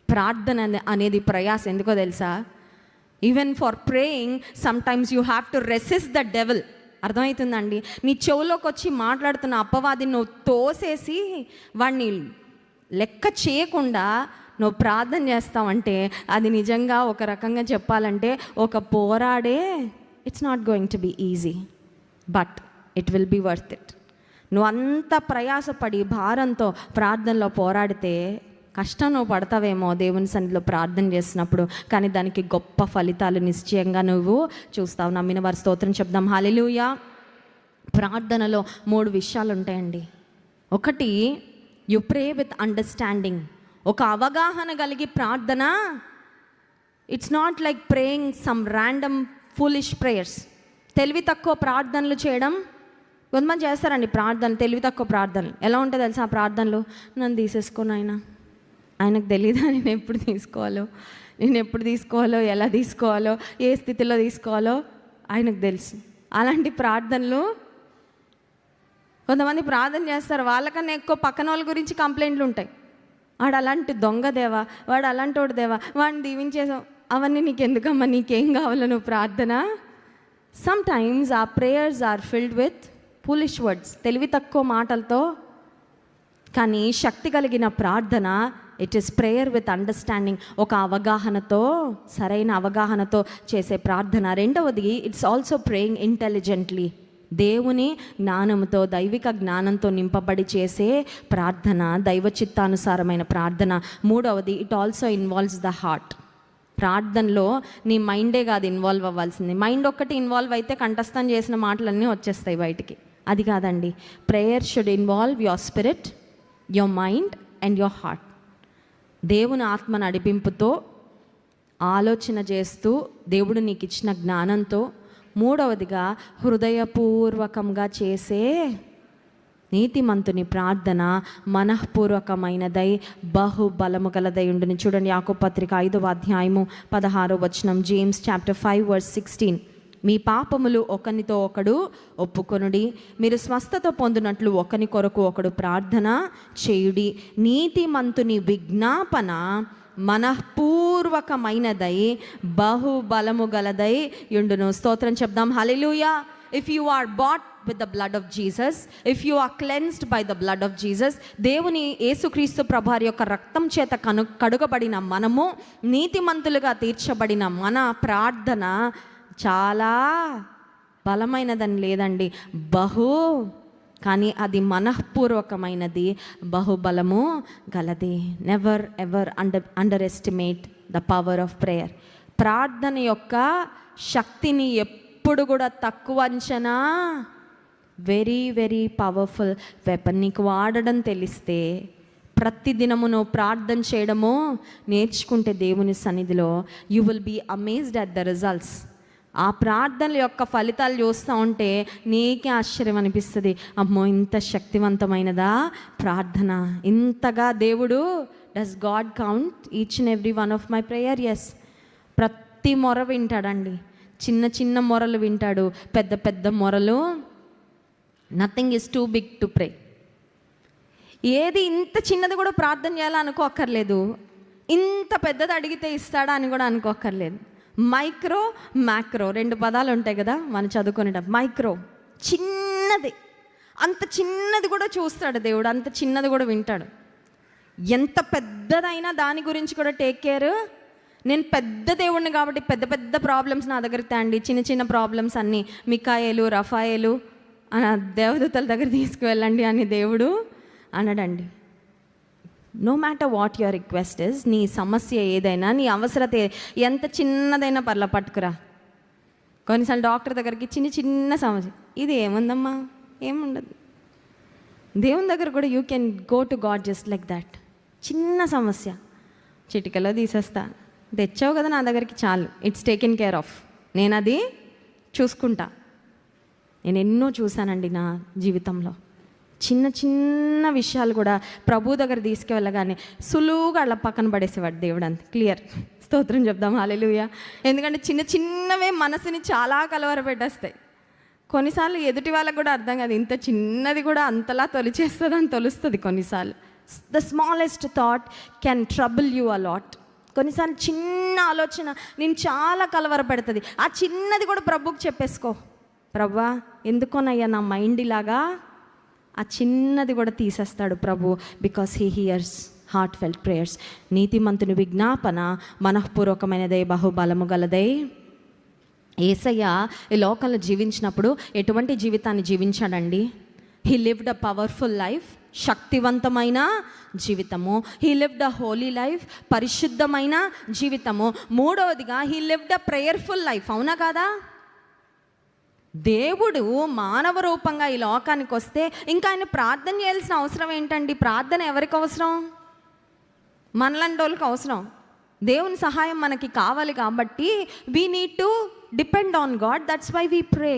ప్రార్థన అనేది ప్రయాస. ఎందుకో తెలుసా? Even for praying sometimes you have to resist the devil. అర్థమవుతుందండి? నీ చెవులోకి వచ్చి మాట్లాడుతున్న అపవాదిని నువ్వు తోసేసి వాడిని లెక్క చేయకుండా నువ్వు ప్రార్థన చేస్తావంటే అది నిజంగా ఒక రకంగా చెప్పాలంటే ఒక పోరాడే. It's not going to be easy, but it will be worth it. నువ్వు అంత ప్రయాసపడి భారంతో ప్రార్థనలో పోరాడితే కష్టం నువ్వు పడతావేమో దేవుని సన్నిధిలో ప్రార్థన చేసినప్పుడు, కానీ దానికి గొప్ప ఫలితాలు నిశ్చయంగా నువ్వు చూస్తావు. నమ్మిన వారి స్తోత్రం చెప్దాం. హల్లెలూయా. ప్రార్థనలో 3 విషయాలు ఉంటాయండి. ఒకటి, యు ప్రే విత్ అండర్స్టాండింగ్. ఒక అవగాహన కలిగి ప్రార్థన. It's not like praying some random foolish prayers. తెలివి తక్కువ ప్రార్థనలు చేయడం కొంతమంది చేస్తారండి. ప్రార్థన తెలివి తక్కువ ప్రార్థనలు ఎలా ఉంటాయి తెలుసా? ఆ ప్రార్థనలు, నన్ను తీసేసుకోను, ఆయనకు తెలీదా నేను ఎప్పుడు తీసుకోవాలో, ఎలా తీసుకోవాలో, ఏ స్థితిలో తీసుకోవాలో ఆయనకు తెలుసు. అలాంటి ప్రార్థనలు కొంతమంది ప్రార్థన చేస్తారు. వాళ్ళకన్నా ఎక్కువ పక్కన వాళ్ళ గురించి కంప్లైంట్లు ఉంటాయి. వాడు అలాంటి దొంగ దేవా, వాడు అలాంటి వాడు దేవా, వాడిని దీవించేసావు. అవన్నీ నీకెందుకమ్మా? నీకేం కావాలో నువ్వు ప్రార్థన. సమ్టైమ్స్ ఆ prayers are filled with foolish words, తెలివి తక్కువ మాటలతో. కానీ శక్తి కలిగిన ప్రార్థన, it is prayer with understanding. ఒక అవగాహనతో, సరైన అవగాహనతో చేసే ప్రార్థన. రెండవది, ఇట్స్ ఆల్సో ప్రేయింగ్ ఇంటెలిజెంట్లీ. దేవుని జ్ఞానంతో, దైవిక జ్ఞానంతో నింపబడి చేసే ప్రార్థన, దైవ చిత్తానుసారమైన ప్రార్థన. మూడవది, it also involves the heart. ప్రార్థనలో నీ మైండే కాదు ఇన్వాల్వ్ అవ్వాల్సింది. మైండ్ ఒక్కటి ఇన్వాల్వ్ అయితే కంఠస్థం చేసిన మాటలన్నీ వచ్చేస్తాయి బయటికి. అది కాదండి. Prayer should involve your spirit, your mind and your heart. దేవుని ఆత్మ నడిపింపుతో ఆలోచన చేస్తూ, దేవుడు నీకు ఇచ్చిన జ్ఞానంతో. మూడవదిగా, హృదయపూర్వకంగా చేసే నీతిమంతుని ప్రార్థన మనఃపూర్వకమైనదై బహుబలము గలదై ఉండును. చూడండి, యాకోబు పత్రిక 5వ అధ్యాయము 16వ వచనం. James chapter 5 verse 16. మీ పాపములు ఒకనితో ఒకడు ఒప్పుకొనుడి, మీరు స్వస్థత పొందినట్లు ఒకని కొరకు ఒకడు ప్రార్థన చేయుడి. నీతిమంతుని విజ్ఞాపన మనఃపూర్వకమైనదై బహుబలము గలదై యుండును. స్తోత్రం చెప్దాం. హల్లెలూయా. If you are bought with the blood of Jesus, if you are cleansed by the blood of Jesus, దేవుని యేసుక్రీస్తు ప్రభువారి యొక్క రక్తం చేత కడుగబడిన మనము, నీతిమంతులుగా తీర్చబడిన మన ప్రార్థన చాలా బలమైనదని లేదండి, కానీ అది మనఃపూర్వకమైనది, బహుబలము గలది. Never ever under estimate the power of prayer. ప్రార్థన యొక్క శక్తిని ఎప్పుడు కూడా తక్కువ అంచనా. Very very powerful weapon. నీకు వాడడం తెలిస్తే ప్రతిదినము నువ్వు ప్రార్థన చేయడము నేర్చుకుంటే దేవుని సన్నిధిలో you will be amazed at the results. ఆ ప్రార్థనల యొక్క ఫలితాలు చూస్తూ ఉంటే నీకే ఆశ్చర్యం అనిపిస్తుంది. అమ్మో, ఇంత శక్తివంతమైనదా ప్రార్థన, ఇంతగా దేవుడు. Does God count each and every one of my prayer? Yes. ప్రతి మొర వింటాడండి. చిన్న చిన్న మొరలు వింటాడు, పెద్ద పెద్ద మొరలు. Nothing is too big to pray. ఏది ఇంత చిన్నది కూడా ప్రార్థన చేయాలని అనుకోక్కర్లేదు, ఇంత పెద్దది అడిగితే ఇస్తాడా అని కూడా అనుకోక్కర్లేదు. మైక్రో మ్యాక్రో 2 పదాలు ఉంటాయి కదా మనం చదువుకునేటప్పుడు. మైక్రో చిన్నది, అంత చిన్నది కూడా చూస్తాడు దేవుడు, అంత చిన్నది కూడా వింటాడు. ఎంత పెద్దదైనా దాని గురించి కూడా టేక్ కేర్. నేను పెద్ద దేవుడిని కాబట్టి పెద్ద పెద్ద ప్రాబ్లమ్స్ నా దగ్గరికి తేండి, చిన్న చిన్న ప్రాబ్లమ్స్ అన్నీ మికాయేలు రఫాయేలు దేవదూతల దగ్గర తీసుకువెళ్ళండి అని దేవుడు అనడండి. No matter what your request is, నీ సమస్య ఏదైనా, నీ అవసరత ఎంత చిన్నదైనా పర్ల పట్టుకురా. కొన్నిసార్లు డాక్టర్ దగ్గరికి చిన్న చిన్న సమస్య, ఇది ఏముందమ్మా, ఏముండదు. దేవుని దగ్గర కూడా you can go to God just like that. చిన్న సమస్య చిటికలో తీసేస్తా, తెచ్చావు కదా నా దగ్గరికి, చాలు, ఇట్స్ టేకెన్ కేర్ ఆఫ్, నేను అది చూసుకుంటా. నేను ఎన్నో చూశానండి నా జీవితంలో. చిన్న చిన్న విషయాలు కూడా ప్రభు దగ్గర తీసుకువెళ్ళగానే సులువుగా అలా పక్కన పడేసేవాడు దేవుడు. అంత క్లియర్. స్తోత్రం చెప్దాం. హల్లెలూయా. ఎందుకంటే చిన్న చిన్నవే మనసుని చాలా కలవరపెట్టేస్తాయి. కొన్నిసార్లు ఎదుటి వాళ్ళకు కూడా అర్థం కాదు, ఇంత చిన్నది కూడా అంతలా తొలిచేస్తుంది అని తెలుస్తుంది కొన్నిసార్లు. The smallest thought can trouble you a lot. కొన్నిసార్లు చిన్న ఆలోచన నేను చాలా కలవరపెడుతుంది. ఆ చిన్నది కూడా ప్రభుకి చెప్పేసుకో, ప్రభువా ఎందుకోనయ్యా నా మైండ్ ఇలాగా. ఆ చిన్నది కూడా తీసేస్తాడు ప్రభు, because he hears heart felt prayers. నీతిమంతుని విజ్ఞాపన మనఃపూర్వకమైనదై బహుబలము గలదై. యేసయ్య ఈ లోకంలో జీవించినప్పుడు ఎటువంటి జీవితాన్ని జీవించాడండి? He lived a powerful life, శక్తివంతమైన జీవితము. He lived a holy life, పరిశుద్ధమైన జీవితము. మూడవదిగా he lived a prayerful life. అవునా కాదా? దేవుడు మానవ రూపంగా ఈ లోకానికి వస్తే ఇంకా ఆయన ప్రార్థన చేయాల్సిన అవసరం ఏంటండి? ప్రార్థన ఎవరికి అవసరం? మనలాంటి వాళ్ళకి అవసరం. దేవుని సహాయం మనకి కావాలి కాబట్టి we need to depend on God. That's why we pray.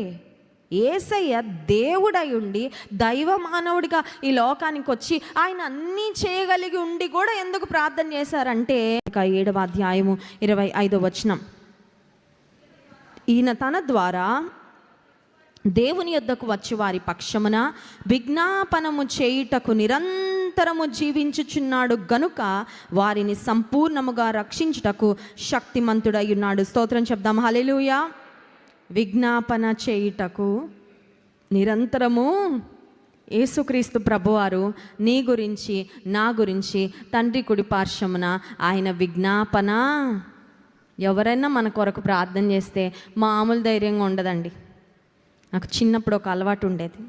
యేసయ్య దేవుడై ఉండి దైవ మానవుడిగా ఈ లోకానికి వచ్చి ఆయన అన్నీ చేయగలిగి ఉండి కూడా ఎందుకు ప్రార్థన చేశారంటే, 7వ అధ్యాయము 25వ వచనం, ఈయన తన ద్వారా దేవుని యొద్దకు వచ్చి వారి పక్షమున విజ్ఞాపనము చేయుటకు నిరంతరము జీవించుచున్నాడు గనుక వారిని సంపూర్ణముగా రక్షించుటకు శక్తిమంతుడై ఉన్నాడు. స్తోత్రం చెప్దాం. హల్లెలూయా. విజ్ఞాపన చేయుటకు నిరంతరము యేసుక్రీస్తు ప్రభువారు నీ గురించి నా గురించి తండ్రి కుడి పార్శ్వమున ఆయన విజ్ఞాపన. ఎవరైనా మన కొరకు ప్రార్థన చేస్తే మామూలు ధైర్యంగా ఉండదండి. నాకు చిన్నప్పుడు ఒక అలవాటు ఉండేది.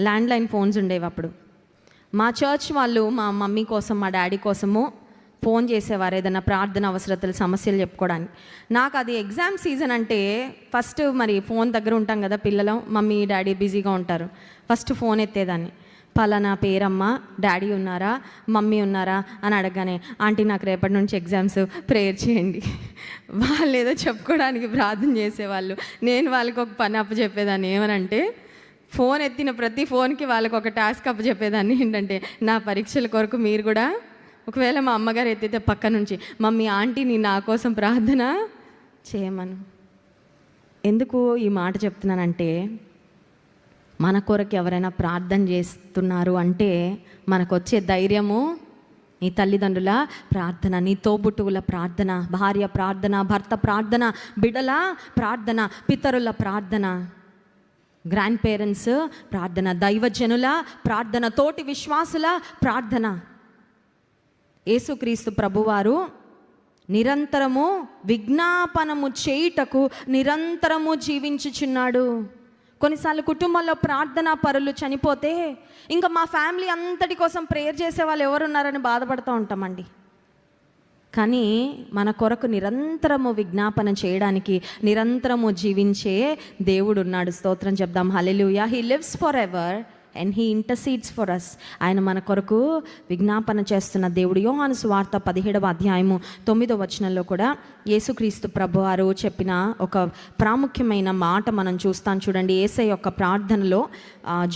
ల్యాండ్లైన్ ఫోన్స్ ఉండేవి అప్పుడు. మా చర్చ్ వాళ్ళు మా మమ్మీ కోసం మా డాడీ కోసము ఫోన్ చేసేవారు ఏదైనా ప్రార్థన అవసరతలు సమస్యలు చెప్పుకోవడానికి. నాకు అది ఎగ్జామ్ సీజన్ అంటే ఫస్ట్ మరి ఫోన్ దగ్గర ఉంటాం కదా పిల్లలు, మమ్మీ డాడీ బిజీగా ఉంటారు. ఫస్ట్ ఫోన్ ఎత్తేదాన్ని, పలానా పేరమ్మ, డాడీ ఉన్నారా, మమ్మీ ఉన్నారా అని అడగగానే, ఆంటీ నాకు రేపటి నుంచి ఎగ్జామ్స్, ప్రేయర్ చేయండి. వాళ్ళు ఏదో చెప్పుకోవడానికి ప్రార్థన చేసేవాళ్ళు, నేను వాళ్ళకి ఒక పని అప్పచెప్పేదాన్ని. ఏమనంటే ఫోన్ ఎత్తిన ప్రతి ఫోన్కి వాళ్ళకి ఒక టాస్క్ అప్పచెప్పేదాన్ని. ఏంటంటే నా పరీక్షల కొరకు మీరు కూడా, ఒకవేళ మా అమ్మగారు ఎత్తితే పక్క నుంచి, మమ్మీ ఆంటీని నా కోసం ప్రార్థన చేయమను. ఎందుకు ఈ మాట చెప్తున్నానంటే, మన కొరకు ఎవరైనా ప్రార్థన చేస్తున్నారు అంటే మనకు వచ్చే ధైర్యము నీ తల్లిదండ్రుల ప్రార్థన, నీ తోబుట్టువుల ప్రార్థన, భార్య ప్రార్థన, భర్త ప్రార్థన, బిడ్డల ప్రార్థన, పితరుల ప్రార్థన, గ్రాండ్ పేరెంట్స్ ప్రార్థన, దైవజనుల ప్రార్థన, తోటి విశ్వాసుల ప్రార్థన. యేసుక్రీస్తు ప్రభువారు నిరంతరము విజ్ఞాపనము చేయుటకు నిరంతరము జీవించుచున్నాడు. కొన్నిసార్లు కుటుంబంలో ప్రార్థనా పరులు చనిపోతే ఇంకా మా ఫ్యామిలీ అంతటి కోసం ప్రేయర్ చేసే వాళ్ళు ఎవరున్నారని బాధపడుతూ ఉంటామండి. కానీ మన కొరకు నిరంతరము విజ్ఞాపన చేయడానికి నిరంతరము జీవించే దేవుడు ఉన్నాడు. స్తోత్రం చెప్దాం. హల్లెలూయా. He lives for ever and he intercedes for us. ఆయన మన కొరకు విజ్ఞాపన చేస్తున్న దేవుడు. యోహాను సువార్త 17వ అధ్యాయము 9వ వచనంలో కూడా యేసుక్రీస్తు ప్రభువారు చెప్పిన ఒక ప్రాముఖ్యమైన మాట మనం చూస్తాం. చూడండి, యేసయ్య యొక్క ప్రార్థనలో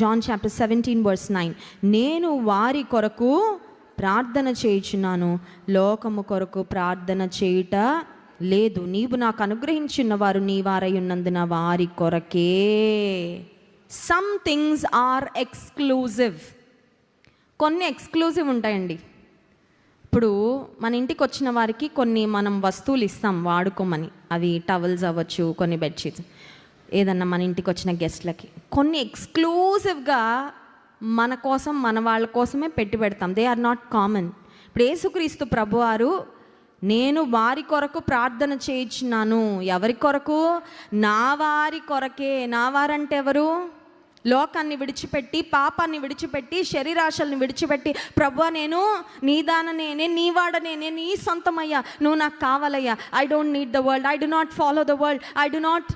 జాన్ చాప్టర్ 17:9, నేను వారి కొరకు ప్రార్థన చేయుచున్నాను, లోకము కొరకు ప్రార్థన చేయుట లేదు. నీవు నాకు అనుగ్రహించిన వారు నీ వారై ఉన్నందున వారి కొరకే. Some things are exclusive. కొన్ని ఎక్స్క్లూజివ్ ఉంటాయండి. ఇప్పుడు మన ఇంటికి వచ్చిన వారికి కొన్ని మనం వస్తువులు ఇస్తాం వాడుకోమని. అవి టవల్స్ అవ్వచ్చు, కొన్ని బెడ్షీట్స్, ఏదన్నా మన ఇంటికి వచ్చిన గెస్ట్లకి. కొన్ని ఎక్స్క్లూజివ్గా మన కోసం, మన వాళ్ళ కోసమే పెట్టి పెడతాం. They are not common. ఇప్పుడు యేసుక్రీస్తు ప్రభువారు నేను వారి కొరకు ప్రార్థన చేయించున్నాను. ఎవరి కొరకు? నా వారి కొరకే. నా వారంటే ఎవరు? లోకాన్ని విడిచిపెట్టి, పాపాన్ని విడిచిపెట్టి, శరీరాశల్ని విడిచిపెట్టి, ప్రభువా నేను నీ దాననే, నేను నీ వాడనే, నేను నీ సొంతమయ్యా, నువ్వు నాకు కావాలయ్యా. I don't need the world, I do not follow the world, I do not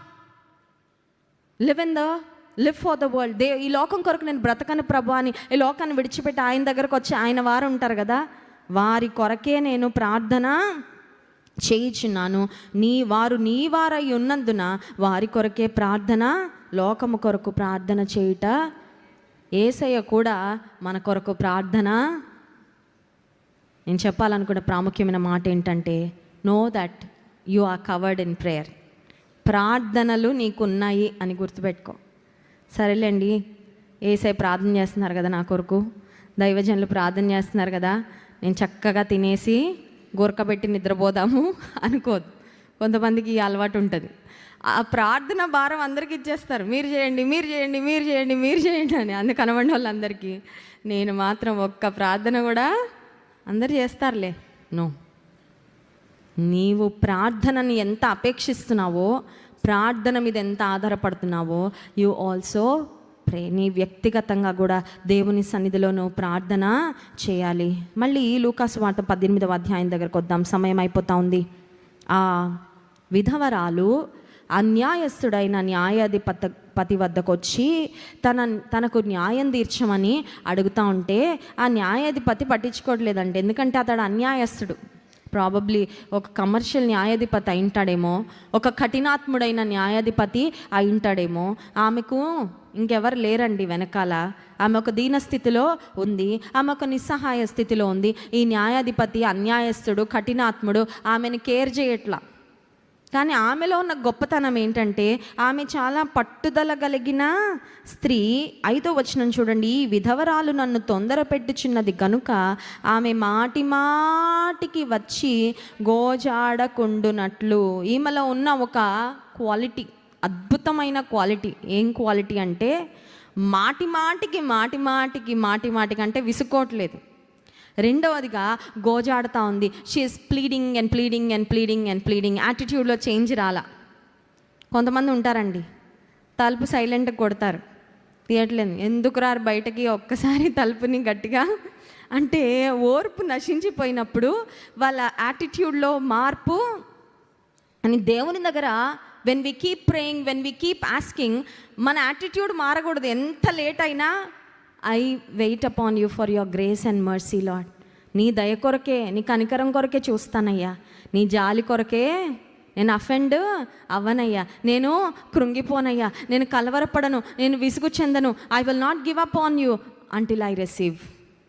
live for the world. ఈ లోకం కొరకు నేను బ్రతకను ప్రభు అని ఈ లోకాన్ని విడిచిపెట్టి ఆయన దగ్గరకు వచ్చి, ఆయన వారు ఉంటారు కదా, వారి కొరకే నేను ప్రార్థన చేయుచున్నాను. వారు నీ వారై ఉన్నందున వారి కొరకే ప్రార్థన. లోకము కొరకు ప్రార్థన చేయుట. యేసయ్య కూడా మన కొరకు ప్రార్థన. నేను చెప్పాలనుకునే ప్రాముఖ్యమైన మాట ఏంటంటే, know that you are covered in prayer. ప్రార్థనలు నీకున్నాయి అని గుర్తుపెట్టుకో. సరేలేండి, యేసయ్య ప్రార్థన చేస్తున్నారు కదా నా కొరకు, దైవజనులు ప్రార్థన చేస్తున్నారు కదా, నేను చక్కగా తినేసి గురకబెట్టి నిద్రపోదాము అనుకోదు. కొంతమందికి ఈ అలవాటు ఉంటుంది. ఆ ప్రార్థన భారం అందరికీ ఇచ్చేస్తారు. మీరు చేయండి, మీరు చేయండి, మీరు చేయండి, మీరు చేయండి అని. అందుకు కనబడిన వాళ్ళందరికీ. నేను మాత్రం ఒక్క ప్రార్థన కూడా అందరు చేస్తారులే. నో, నీవు ప్రార్థనని ఎంత అపేక్షిస్తున్నావో, ప్రార్థన మీద ఎంత ఆధారపడుతున్నావో, యు ఆల్సో ప్రే. నీ వ్యక్తిగతంగా కూడా దేవుని సన్నిధిలో నువ్వు ప్రార్థన చేయాలి. మళ్ళీ లూకాసు వార్త 18వ అధ్యాయం దగ్గరకు వద్దాం, సమయం అయిపోతూ ఉంది. ఆ విధవరాలు అన్యాయస్తుడైన న్యాయాధిపతి వద్దకు వచ్చి తనకు న్యాయం తీర్చమని అడుగుతూ ఉంటే ఆ న్యాయాధిపతి పట్టించుకోవట్లేదండి. ఎందుకంటే అతడు అన్యాయస్తుడు. ప్రాబబ్లీ ఒక కమర్షియల్ న్యాయాధిపతి అయింటాడేమో, ఒక కఠినాత్ముడైన న్యాయాధిపతి అయింటాడేమో. ఆమెకు ఇంకెవరు లేరండి వెనకాల. ఆమె ఒక దీన స్థితిలో ఉంది, ఆమె ఒక నిస్సహాయ స్థితిలో ఉంది. ఈ న్యాయాధిపతి అన్యాయస్తుడు, కఠినాత్ముడు, ఆమెను కేర్ చేయట్లా. కానీ ఆమెలో ఉన్న గొప్పతనం ఏంటంటే, ఆమె చాలా పట్టుదల కలిగిన స్త్రీ. 5వ వచనం చూడండి, ఈ విధవరాలు నన్ను తొందర పెట్టుచున్నది కనుక ఆమె మాటి మాటికి వచ్చి గోజాడకుండునట్లు. ఈమెలో ఉన్న ఒక క్వాలిటీ, అద్భుతమైన క్వాలిటీ. ఏం క్వాలిటీ అంటే, మాటి మాటికి అంటే విసుకోవట్లేదు. రెండవదిగా గోజాడుతూ ఉంది. She is pleading and pleading and pleading and pleading. యాటిట్యూడ్లో చేంజ్ రాలా. కొంతమంది ఉంటారండి, తలుపు సైలెంట్గా కొడతారు, తీయట్లేదు. ఎందుకు రారు బయటకి, ఒక్కసారి తలుపుని గట్టిగా అంటే ఓర్పు నశించిపోయినప్పుడు వాళ్ళ యాటిట్యూడ్లో మార్పు అని. దేవుని దగ్గర when we keep praying, when we keep asking, మన యాటిట్యూడ్ మారకూడదు. ఎంత లేట్ అయినా, I wait upon you for your grace and mercy Lord. నీ దయ కొరకే, నీ కనికరం కొరకే చూస్తానయ్యా, నీ జాలి కొరకే నేను అఫెండ్ అవ్వనయ్యా, నేను కృంగిపోనయ్యా, నేను కలవరపడను, నేను విసుగు చెందను. I will not give up on you until I receive.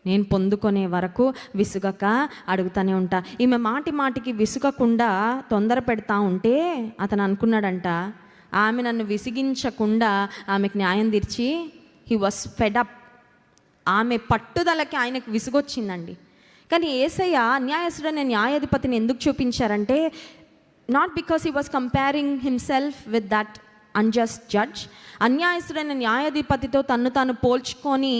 నేను పొందుకునే వరకు విసుగక అడుగుతూనే ఉంటా. ఈమె మాటికి విసుగకుండా తొందర పెడతా ఉంటే అతను అనుకున్నాడంట, ఆమె నన్ను విసిగించకుండా ఆమెకు న్యాయం తీర్చి హీ వాస్ ఫెడ్ అప్. ఆమె పట్టుదలకి ఆయనకు విసుగొచ్చిందండి. కానీ యేసయ్య అన్యాయస్తుడైన న్యాయాధిపతిని ఎందుకు చూపించారంటే, not because he was comparing himself with that unjust judge. అన్యాయస్తుడైన న్యాయాధిపతితో తన్ను తాను పోల్చుకొని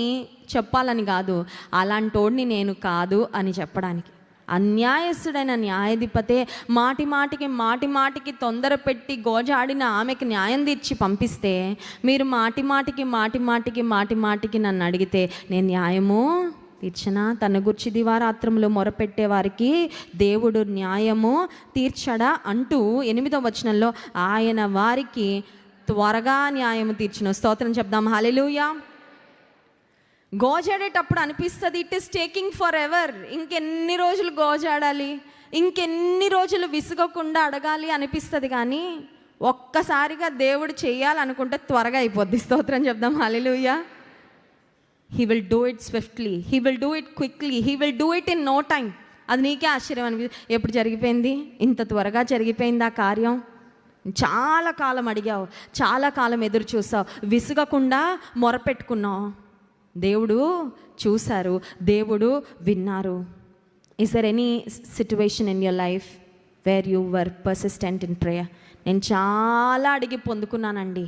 చెప్పాలని కాదు, అలాంటోడిని నేను కాదు అని చెప్పడానికి. అన్యాయస్తుడైన న్యాయాధిపతే మాటి మాటికి తొందర పెట్టి గోజాడిన ఆమెకి న్యాయం తీర్చి పంపిస్తే, మీరు మాటి మాటికి నన్ను అడిగితే నేను న్యాయము తీర్చనా? తన గురించి దివారాత్రములు మొరపెట్టే వారికి దేవుడు న్యాయము తీర్చడా అంటూ 8వ వచనంలో ఆయన వారికి త్వరగా న్యాయము తీర్చును. స్తోత్రం చెప్దాం, హల్లెలూయా. గోజాడేటప్పుడు అనిపిస్తుంది it is taking for ever. ఇంకెన్ని రోజులు గోజాడాలి, ఇంకెన్ని రోజులు విసుగకుండా అడగాలి అనిపిస్తుంది. కానీ ఒక్కసారిగా దేవుడు చేయాలనుకుంటే త్వరగా అయిపోద్ది. స్తోత్రం చెప్దాం, హల్లెలూయా. He will do it swiftly, he will do it quickly, he will do it in no time. అది నీకే ఆశ్చర్యం అనిపిస్తుంది. ఎప్పుడు జరిగిపోయింది, ఇంత త్వరగా జరిగిపోయింది ఆ కార్యం. చాలా కాలం అడిగావు, చాలా కాలం ఎదురు చూసావు, విసుగకుండా మొరపెట్టుకున్నావు, దేవుడు చూశారు, దేవుడు విన్నారు. Is there any situation in your life where you were persistent in prayer? నేను చాలా అడిగి పొందుకున్నానండి,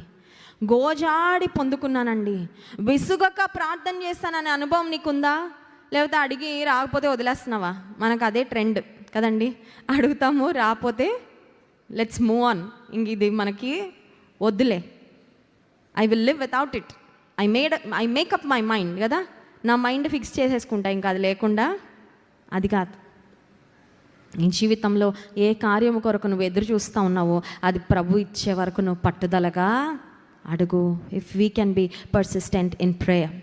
గోజాడి పొందుకున్నానండి. విసుగక ప్రార్థన చేస్తాననే అనుభవం నీకుందా? లేకపోతే అడిగి రాకపోతే వదిలేస్తున్నావా? మనకు అదే ట్రెండ్ కదండి, అడుగుతాము రాకపోతే లెట్స్ మూవ్ ఆన్, ఇంక ఇది మనకి వద్దులే, I will live without it, eye makeup my mind కదా, నా మైండ్ ఫిక్స్ చేసేసుకుంటా, ఇంకా అది లేకుండా. అది కాదు. నీ జీవితంలో ఏ కార్యము కొరకు నువ్వు ఎదురు చూస్తూ ఉన్నావో అది ప్రభు ఇచ్చే వరకు నువ్వు పట్టుదలగా అడుగు. If we can be persistent in prayer.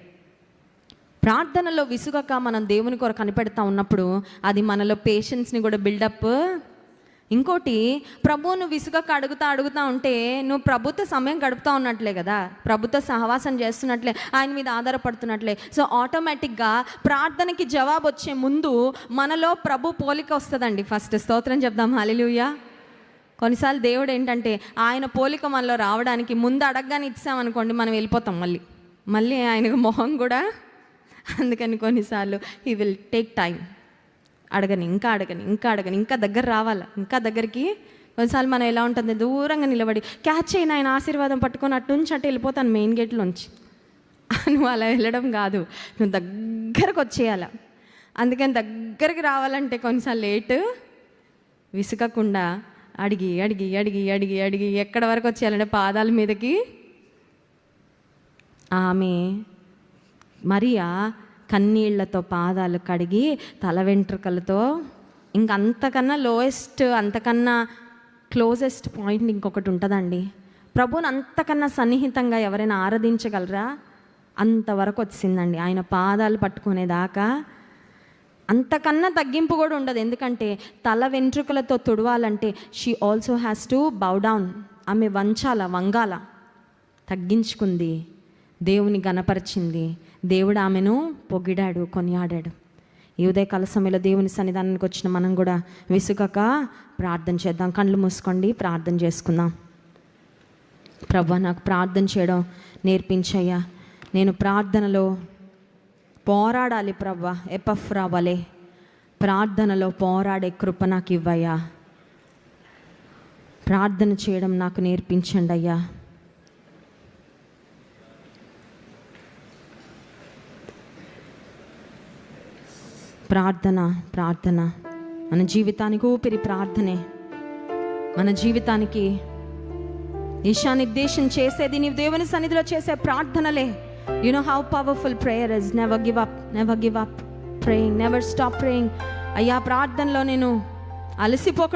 ప్రార్థనలో విసుగక మనం దేవుని కొరకు కనిపెడతా ఉన్నప్పుడు అది మనలో పేషెన్స్ని కూడా బిల్డప్. ఇంకోటి, ప్రభువును విసుగక అడుగుతా ఉంటే నువ్వు ప్రభుత్వ సమయం గడుపుతూ ఉన్నట్లే కదా, ప్రభుత్వ సహవాసం చేస్తున్నట్లే, ఆయన మీద ఆధారపడుతున్నట్లే. సో ఆటోమేటిక్గా ప్రార్థనకి జవాబు వచ్చే ముందు మనలో ప్రభు పోలిక వస్తుందండి. ఫస్ట్ స్తోత్రం చెప్దాం, హల్లెలూయా. కొన్నిసార్లు దేవుడు ఏంటంటే ఆయన పోలిక మనలో రావడానికి ముందు అడగగానే ఇచ్చామనుకోండి, మనం వెళ్ళిపోతాం మళ్ళీ ఆయనకు మొహం కూడా. అందుకని కొన్నిసార్లు హీ విల్ టేక్ టైం. అడగని ఇంకా దగ్గర రావాలి, ఇంకా దగ్గరికి. కొన్నిసార్లు మనం ఎలా ఉంటుంది, దూరంగా నిలబడి క్యాచ్ అయిన ఆయన ఆశీర్వాదం పట్టుకొని అటు నుంచి అటు వెళ్ళిపోతాను మెయిన్ గేట్లోంచి. నువ్వు అలా వెళ్ళడం కాదు, నువ్వు దగ్గరకు వచ్చేయాల. అందుకని దగ్గరికి రావాలంటే కొన్నిసార్లు లేటు, విసుగకుండా అడిగి ఎక్కడ వరకు వచ్చేయాలంటే పాదాల మీదకి. ఆమె మరియా కన్నీళ్లతో పాదాలు కడిగి తల వెంట్రుకలతో, ఇంకంతకన్నా లోయెస్ట్, అంతకన్నా క్లోజెస్ట్ పాయింట్ ఇంకొకటి ఉంటుందండి. ప్రభువుని అంతకన్నా సన్నిహితంగా ఎవరైనా ఆరాధించగలరా? అంతవరకు వచ్చిందండి. ఆయన పాదాలు పట్టుకునేదాకా అంతకన్నా తగ్గింపు కూడా ఉండదు. ఎందుకంటే తల వెంట్రుకలతో తుడవాలంటే she also has to bow down. ఆమె వంగాల, తగ్గించుకుంది, దేవుని గణపరిచింది, దేవుడు ఆమెను పొగిడాడు, కొనియాడాడు. ఈ ఉదయకాల సమయంలో దేవుని సన్నిధానానికి వచ్చిన మనం కూడా విసుగక ప్రార్థన చేద్దాం. కళ్ళు మూసుకోండి, ప్రార్థన చేసుకుందాం. ప్రభా, నాకు ప్రార్థన చేయడం నేర్పించయ్యా. నేను ప్రార్థనలో పోరాడాలి ప్రభా, ఎపఫ్రా వలె ప్రార్థనలో పోరాడే కృప నాకు ఇవ్వయ్యా. ప్రార్థన చేయడం నాకు నేర్పించండి అయ్యా. ప్రార్థన మన జీవితానికి ఊపిరి ప్రార్థనే. మన జీవితానికి దిశానిర్దేశం చేసేది నీవు దేవుని సన్నిధిలో చేసే ప్రార్థనలే. You know how powerful prayer is. Never give up praying, never stop praying. అయ్యా, ప్రార్థనలో నేను అలసిపోక